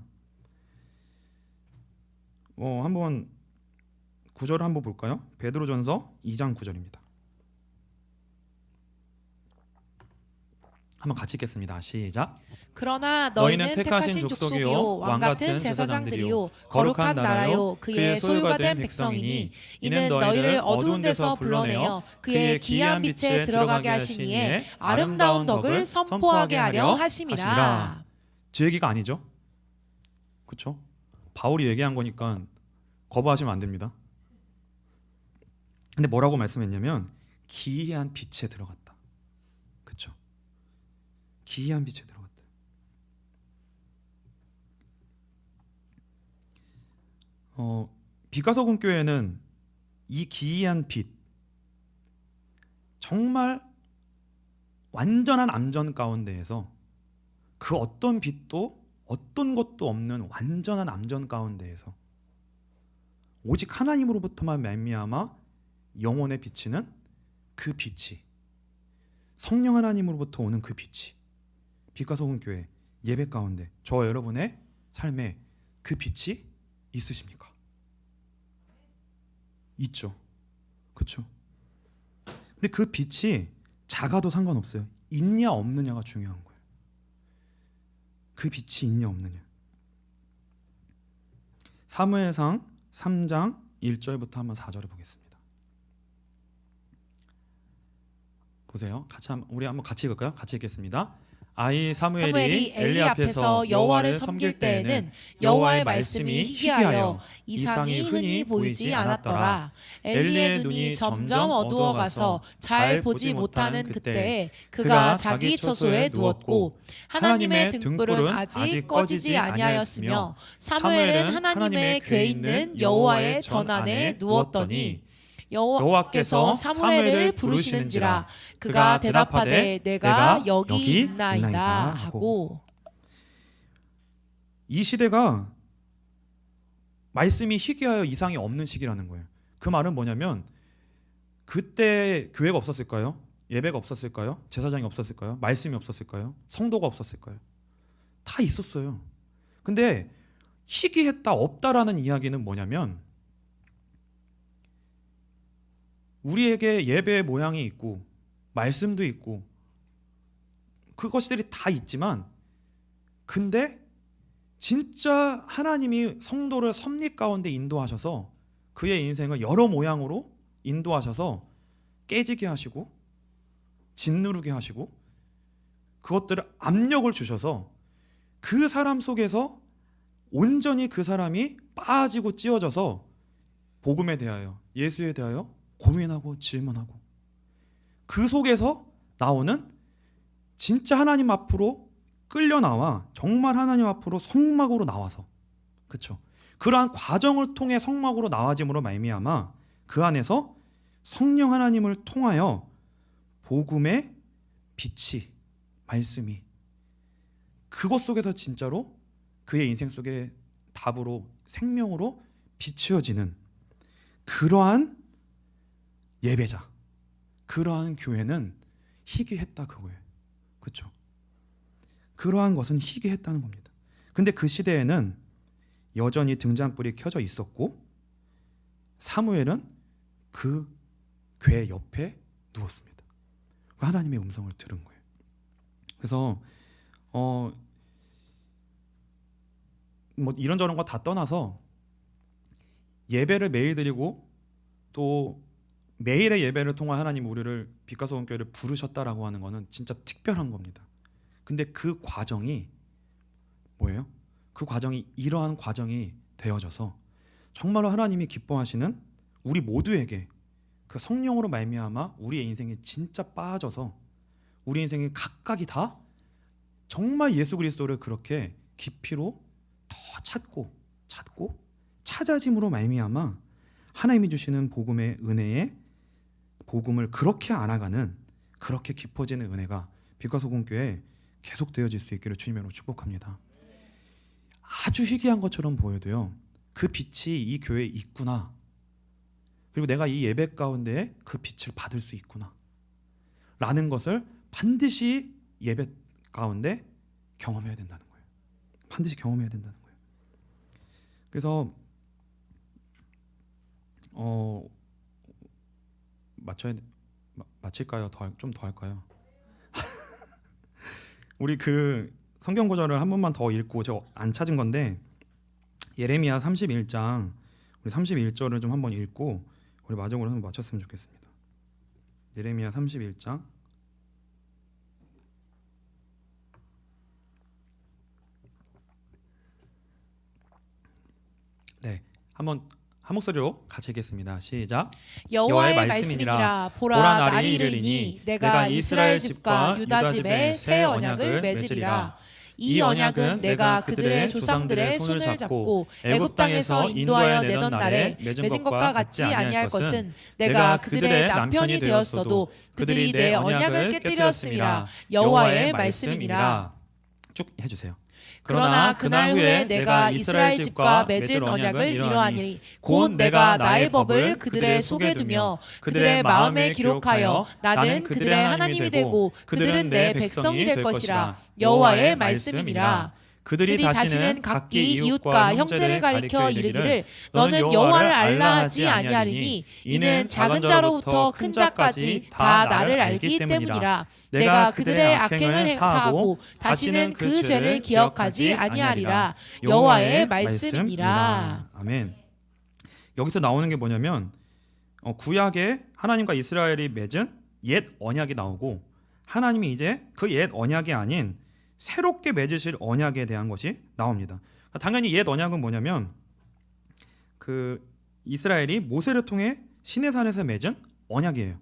한번 구절을 한번 볼까요? 베드로전서 2장 9절입니다. 한번 같이 읽겠습니다. 시작. 그러나 너희는 택하신 족속이요 왕같은 제사장들이요 거룩한 나라요 그의 소유가 된 백성이니 이는 너희를 어두운 데서 불러내어 그의 기이한 빛에 들어가게 하시니에 아름다운 덕을 선포하게 하려 하심이라. 제 얘기가 아니죠? 그렇죠? 바울이 얘기한 거니까 거부하시면 안 됩니다. 근데 뭐라고 말씀했냐면 기이한 빛에 들어갔다. 그렇죠? 기이한 빛에 들어갔다. 빛과 소금 교회는 이 기이한 빛, 정말 완전한 암전 가운데에서 그 어떤 빛도 어떤 것도 없는 완전한 암전 가운데에서 오직 하나님으로부터만 말미암아 영혼에 비치는 그 빛이, 성령 하나님으로부터 오는 그 빛이, 빛과 소금 교회 예배 가운데 저와 여러분의 삶에 그 빛이 있으십니까? 있죠. 그렇죠? 근데 그 빛이 작아도 상관없어요. 있냐 없느냐가 중요한 거예요. 그 빛이 있냐 없느냐. 사무엘상 3장 1절부터 한번 4절을 보겠습니다. 보세요. 우리 한번 같이 읽을까요? 같이 읽겠습니다. 아이 사무엘이 엘리 앞에서 여호와를 섬길 때에는 여호와의 말씀이 희귀하여 이상이 흔히 보이지 않았더라. 엘리의 눈이 점점 어두워가서 잘 보지 못하는 그때에 그가 자기 처소에 누웠고 하나님의 등불은 아직 꺼지지 아니하였으며 사무엘은 하나님의 궤 있는 여호와의 전 안에 누웠더니 여호와께서 사무엘을 부르시는지라 그가 대답하되 내가 여기 있나이다 하고. 이 시대가 말씀이 희귀하여 이상이 없는 시기라는 거예요. 그 말은 뭐냐면 그때 교회가 없었을까요? 예배가 없었을까요? 제사장이 없었을까요? 말씀이 없었을까요? 성도가 없었을까요? 다 있었어요. 근데 희귀했다 없다라는 이야기는 뭐냐면 우리에게 예배의 모양이 있고 말씀도 있고 그것들이 다 있지만 근데 진짜 하나님이 성도를 섭리 가운데 인도하셔서 그의 인생을 여러 모양으로 인도하셔서 깨지게 하시고 짓누르게 하시고 그것들을 압력을 주셔서 그 사람 속에서 온전히 그 사람이 빠지고 찌어져서 복음에 대하여 예수에 대하여 고민하고 질문하고 그 속에서 나오는 진짜 하나님 앞으로 끌려 나와 정말 하나님 앞으로 성막으로 나와서 그렇죠. 그러한 과정을 통해 성막으로 나와짐으로 말미암아 그 안에서 성령 하나님을 통하여 복음의 빛이 말씀이 그것 속에서 진짜로 그의 인생 속에 답으로 생명으로 비추어지는 그러한 예배자, 그러한 교회는 희귀했다 그거예요. 그렇죠? 그러한 것은 희귀했다는 겁니다. 근데 그 시대에는 여전히 등잔불이 켜져 있었고 사무엘은 그 궤 옆에 누웠습니다. 하나님의 음성을 들은 거예요. 그래서 뭐 이런저런 거 다 떠나서 예배를 매일 드리고 또 매일의 예배를 통해 하나님 우리를 빛과 소금 교회를 부르셨다라고 하는 것은 진짜 특별한 겁니다. 근데 그 과정이 뭐예요? 그 과정이 이러한 과정이 되어져서 정말로 하나님이 기뻐하시는 우리 모두에게 그 성령으로 말미암아 우리의 인생에 진짜 빠져서 우리 인생의 각각이 다 정말 예수 그리스도를 그렇게 깊이로 더 찾고 찾아짐으로 말미암아 하나님이 주시는 복음의 은혜에 복음을 그렇게 알아가는 그렇게 깊어지는 은혜가 빛과 소금 교회에 계속되어질 수 있기를 주님으로 축복합니다. 아주 희귀한 것처럼 보여도요, 그 빛이 이 교회에 있구나, 그리고 내가 이 예배 가운데 그 빛을 받을 수 있구나 라는 것을 반드시 예배 가운데 경험해야 된다는 거예요. 반드시 경험해야 된다는 거예요. 그래서 마칠까요? 좀 더 할까요? 우리 그 성경 구절을 한 번만 더 읽고, 저 안 찾은 건데 예레미야 31장 우리 31절을 좀 한번 읽고 우리 마지막으로 한번 마쳤으면 좋겠습니다. 예레미야 31장 네, 한번 한 목소리로 같이 읽겠습니다. 시작. 여호와의 말씀이니라. 보라, 날이 이르리니 내가 이스라엘 집과 유다 집에 새 언약을 맺으리라. 이 언약은 내가 그들의 조상들의 손을 잡고 애굽 땅에서 인도하여 내던 날에 맺은 것과 같지 아니할 것은, 내가 그들의 남편이 되었어도 그들이 내 언약을 깨뜨렸음이라. 여호와의 말씀이니라. 쭉 해주세요. 그러나 그날 후에 내가 이스라엘 집과 맺은 언약을 이러하니 곧 내가 나의 법을 그들의 속에 두며 그들의 마음에 기록하여 나는 그들의 하나님이 되고 그들은 내 백성이 될 것이라. 여호와의 말씀이니라. 그들이 다시는 각기 이웃과 형제를 가리켜 이르기를 너는 여호와를 알라 하지 아니하리니 이는 작은 자로부터 큰 자까지 다 나를 알기 때문이라. 내가 그들의 악행을 사하고 다시는 그 죄를 기억하지 아니하리라. 여호와의 말씀이니라. 아멘. 여기서 나오는 게 뭐냐면 구약에 하나님과 이스라엘이 맺은 옛 언약이 나오고, 하나님이 이제 그 옛 언약이 아닌 새롭게 맺으실 언약에 대한 것이 나옵니다. 당연히 옛 언약은 뭐냐면 그 이스라엘이 모세를 통해 시내산에서 맺은 언약이에요.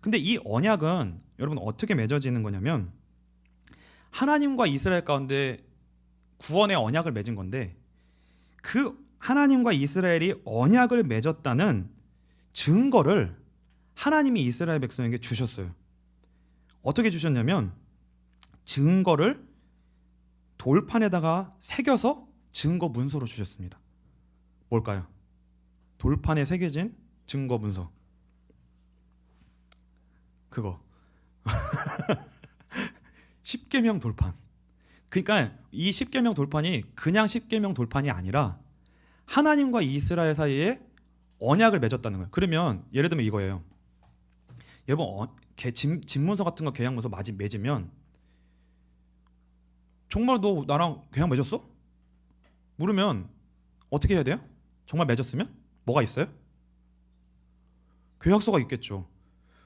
근데 이 언약은 여러분 어떻게 맺어지는 거냐면, 하나님과 이스라엘 가운데 구원의 언약을 맺은 건데, 그 하나님과 이스라엘이 언약을 맺었다는 증거를 하나님이 이스라엘 백성에게 주셨어요. 어떻게 주셨냐면, 증거를 돌판에다가 새겨서 증거 문서로 주셨습니다. 뭘까요? 돌판에 새겨진 증거 문서. 그거. 십계명 돌판. 그러니까 이 십계명 돌판이 그냥 십계명 돌판이 아니라 하나님과 이스라엘 사이에 언약을 맺었다는 거예요. 그러면 예를 들면 이거예요. 여러분 집문서 같은 거 계약문서 맺으면 정말 너 나랑 계약 맺었어? 물으면 어떻게 해야 돼요? 정말 맺었으면? 뭐가 있어요? 계약서가 있겠죠.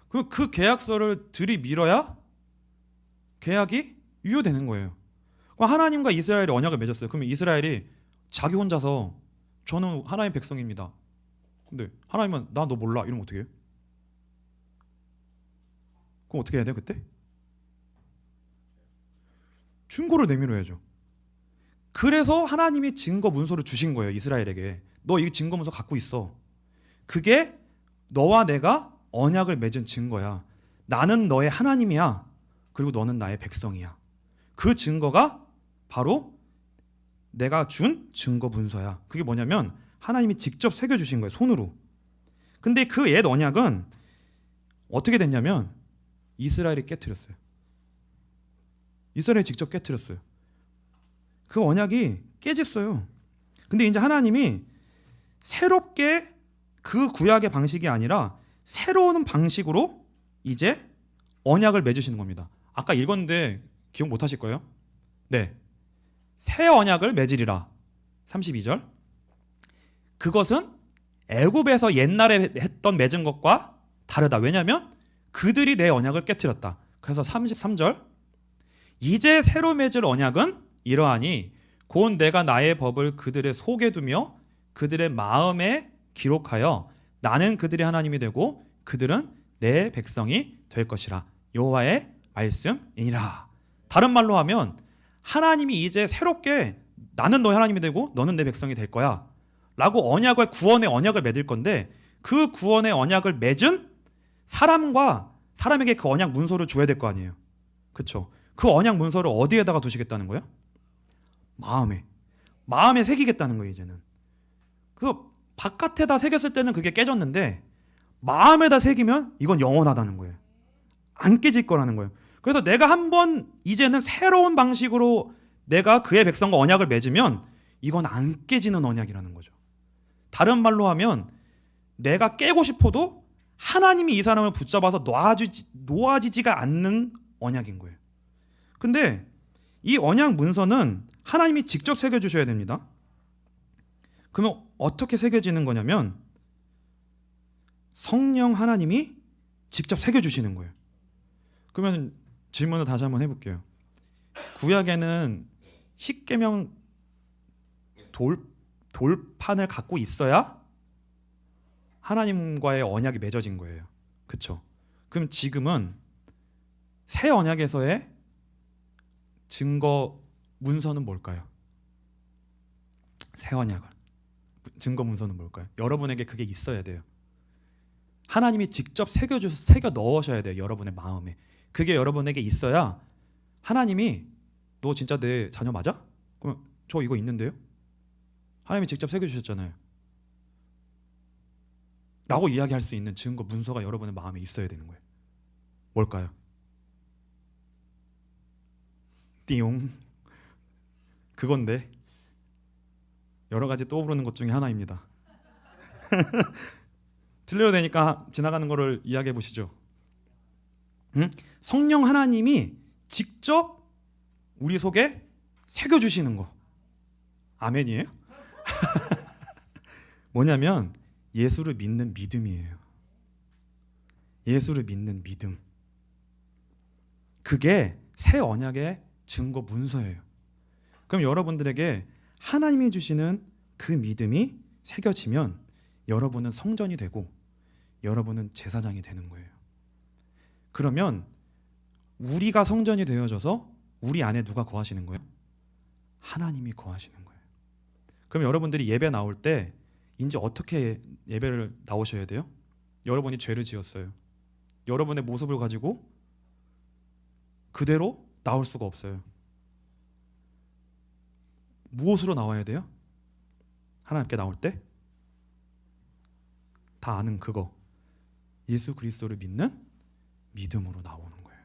그럼 그 계약서를 들이밀어야 계약이 유효되는 거예요. 그럼 하나님과 이스라엘이 언약을 맺었어요. 그러면 이스라엘이 자기 혼자서 저는 하나님의 백성입니다. 근데 하나님은 나 너 몰라 이러면 어떻게 해요? 그럼 어떻게 해야 돼요 그때? 증거를 내밀어야죠. 그래서 하나님이 증거 문서를 주신 거예요. 이스라엘에게. 너 이 증거 문서 갖고 있어. 그게 너와 내가 언약을 맺은 증거야. 나는 너의 하나님이야. 그리고 너는 나의 백성이야. 그 증거가 바로 내가 준 증거 문서야. 그게 뭐냐면 하나님이 직접 새겨주신 거예요. 손으로. 근데 그 옛 언약은 어떻게 됐냐면 이스라엘이 깨트렸어요. 이스라엘이 직접 깨트렸어요. 그 언약이 깨졌어요. 근데 이제 하나님이 새롭게 그 구약의 방식이 아니라 새로운 방식으로 이제 언약을 맺으시는 겁니다. 아까 읽었는데 기억 못 하실 거예요? 네. 새 언약을 맺으리라. 32절. 그것은 애굽에서 옛날에 했던 맺은 것과 다르다. 왜냐하면 그들이 내 언약을 깨트렸다. 그래서 33절. 이제 새로 맺을 언약은 이러하니 곧 내가 나의 법을 그들의 속에 두며 그들의 마음에 기록하여 나는 그들의 하나님이 되고 그들은 내 백성이 될 것이라. 여호와의 말씀이니라. 다른 말로 하면 하나님이 이제 새롭게 나는 너의 하나님이 되고 너는 내 백성이 될 거야 라고 구원의 언약을 맺을 건데, 그 구원의 언약을 맺은 사람에게 그 언약 문서를 줘야 될 거 아니에요. 그렇죠? 그 언약 문서를 어디에다가 두시겠다는 거예요? 마음에 새기겠다는 거예요. 이제는 그 바깥에다 새겼을 때는 그게 깨졌는데 마음에다 새기면 이건 영원하다는 거예요. 안 깨질 거라는 거예요. 그래서 내가 한번 이제는 새로운 방식으로 내가 그의 백성과 언약을 맺으면 이건 안 깨지는 언약이라는 거죠. 다른 말로 하면 내가 깨고 싶어도 하나님이 이 사람을 붙잡아서 놓아지지가 않는 언약인 거예요. 근데 이 언약 문서는 하나님이 직접 새겨주셔야 됩니다. 그러면 어떻게 새겨지는 거냐면 성령 하나님이 직접 새겨주시는 거예요. 그러면 질문을 다시 한번 해볼게요. 구약에는 십계명 돌판을 갖고 있어야 하나님과의 언약이 맺어진 거예요. 그렇죠? 그럼 지금은 새 언약에서의 증거 문서는 뭘까요? 새 언약은 증거 문서는 뭘까요? 여러분에게 그게 있어야 돼요. 하나님이 직접 새겨 넣으셔야 돼요. 여러분의 마음에. 그게 여러분에게 있어야 하나님이 너 진짜 내 자녀 맞아? 그럼 저 이거 있는데요? 하나님이 직접 새겨주셨잖아요 라고 이야기할 수 있는 증거 문서가 여러분의 마음에 있어야 되는 거예요. 뭘까요? 띠용. 그건데 여러 가지 떠오르는 것 중에 하나입니다. 틀려도 되니까 지나가는 거를 이야기해 보시죠. 성령 하나님이 직접 우리 속에 새겨주시는 거. 아멘이에요? 뭐냐면 예수를 믿는 믿음이에요. 예수를 믿는 믿음. 그게 새 언약의 증거 문서예요. 그럼 여러분들에게 하나님이 주시는 그 믿음이 새겨지면 여러분은 성전이 되고 여러분은 제사장이 되는 거예요. 그러면 우리가 성전이 되어져서 우리 안에 누가 거하시는 거예요? 하나님이 거하시는 거예요. 그럼 여러분들이 예배 나올 때 이제 어떻게 예배를 나오셔야 돼요? 여러분이 죄를 지었어요. 여러분의 모습을 가지고 그대로 나올 수가 없어요. 무엇으로 나와야 돼요? 하나님께 나올 때? 다 아는 그거. 예수 그리스도를 믿는 믿음으로 나오는 거예요.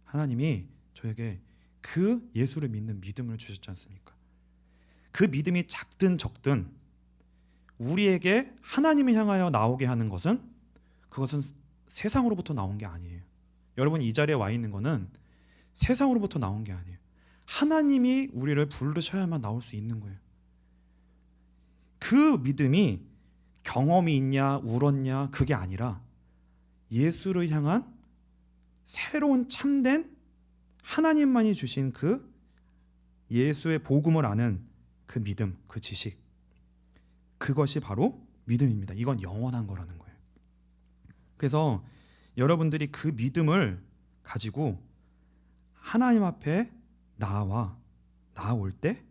하나님이 저에게 그 예수를 믿는 믿음을 주셨지 않습니까? 그 믿음이 작든 적든 우리에게 하나님을 향하여 나오게 하는 것은 그것은 세상으로부터 나온 게 아니에요. 여러분이 이 자리에 와 있는 거는 세상으로부터 나온 게 아니에요. 하나님이 우리를 부르셔야만 나올 수 있는 거예요. 그 믿음이 경험이 있냐 울었냐 그게 아니라 예수를 향한 새로운 참된 하나님만이 주신 그 예수의 복음을 아는 그 믿음, 그 지식, 그것이 바로 믿음입니다. 이건 영원한 거라는 거예요. 그래서 여러분들이 그 믿음을 가지고 하나님 앞에 나올 때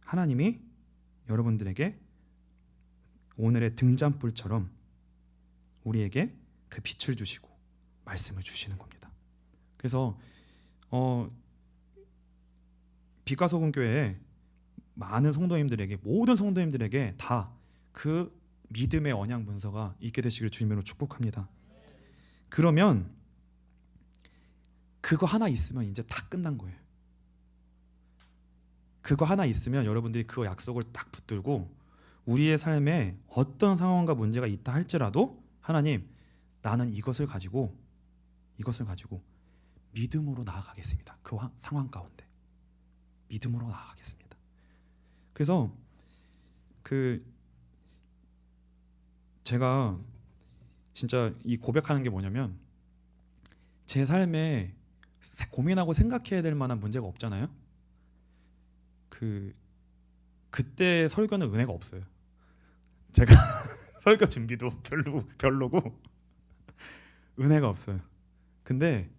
하나님이 여러분들에게 오늘의 등잔불처럼 우리에게 그 빛을 주시고 말씀을 주시는 겁니다. 그래서 빛과 소금 교회에 많은 성도님들에게, 모든 성도님들에게 다 그 믿음의 언약 문서가 있게 되시길 주님으로 축복합니다. 그러면 그거 하나 있으면 이제 다 끝난 거예요. 그거 하나 있으면 여러분들이 그 약속을 딱 붙들고 우리의 삶에 어떤 상황과 문제가 있다 할지라도 하나님, 나는 이것을 가지고 믿음으로 나아가겠습니다. 그 상황 가운데 믿음으로 나아가겠습니다. 그래서 제가 진짜 이 고백하는 게 뭐냐면 제 삶에 고민하고 생각해야 될 만한 문제가 없잖아요. 그때 설교는 은혜가 없어요. 제가 설교 준비도 별로고 은혜가 없어요. 근데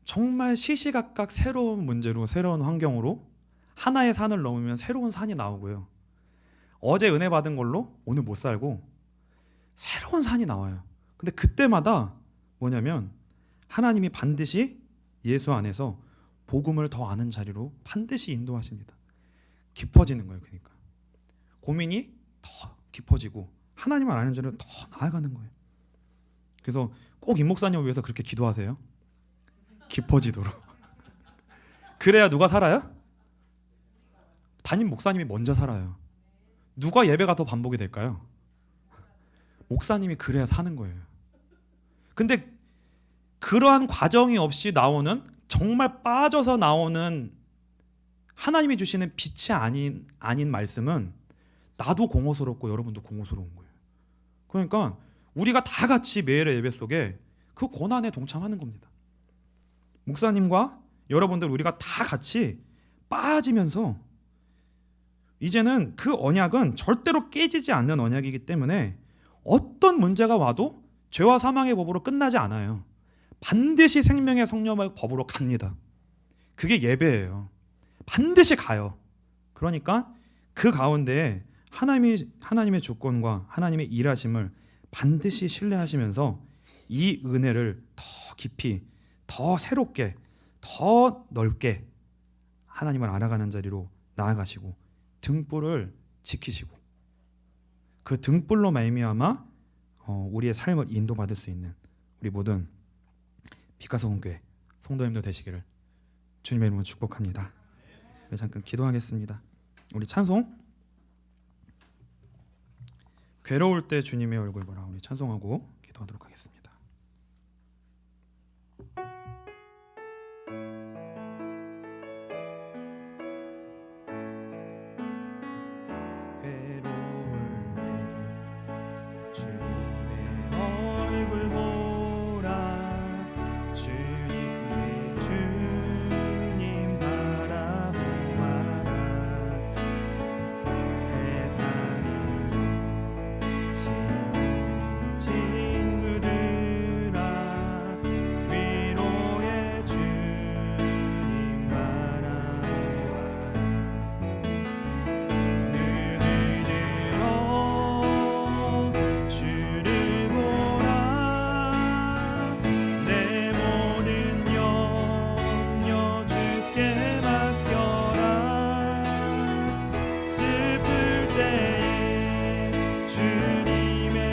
정말 시시각각 새로운 문제로 새로운 환경으로 하나의 산을 넘으면 새로운 산이 나오고요. 어제 은혜 받은 걸로 오늘 못 살고 새로운 산이 나와요. 근데 그때마다 뭐냐면 하나님이 반드시 예수 안에서 복음을 더 아는 자리로 반드시 인도하십니다. 깊어지는 거예요. 그러니까 고민이 더 깊어지고 하나님을 아는 자리로 더 나아가는 거예요. 그래서 꼭 임 목사님을 위해서 그렇게 기도하세요. 깊어지도록. 그래야 누가 살아요? 담임 목사님이 먼저 살아요. 누가 예배가 더 반복이 될까요? 목사님이 그래야 사는 거예요. 근데 그러한 과정이 없이 나오는, 정말 빠져서 나오는 하나님이 주시는 빛이 아닌 말씀은 나도 공허스럽고 여러분도 공허스러운 거예요. 그러니까 우리가 다 같이 매일의 예배 속에 그 고난에 동참하는 겁니다. 목사님과 여러분들 우리가 다 같이 빠지면서 이제는 그 언약은 절대로 깨지지 않는 언약이기 때문에 어떤 문제가 와도 죄와 사망의 법으로 끝나지 않아요. 반드시 생명의 성령의 법으로 갑니다. 그게 예배예요. 반드시 가요. 그러니까 그 가운데 하나님의 주권과 하나님의 일하심을 반드시 신뢰하시면서 이 은혜를 더 깊이, 더 새롭게, 더 넓게 하나님을 알아가는 자리로 나아가시고 등불을 지키시고 그 등불로 말미암아 우리의 삶을 인도받을 수 있는 우리 모든 빛가서원교회 성도님들 되시기를 주님의 이름으로 축복합니다. 잠깐 기도하겠습니다. 우리 찬송 괴로울 때 주님의 얼굴 보라 우리 찬송하고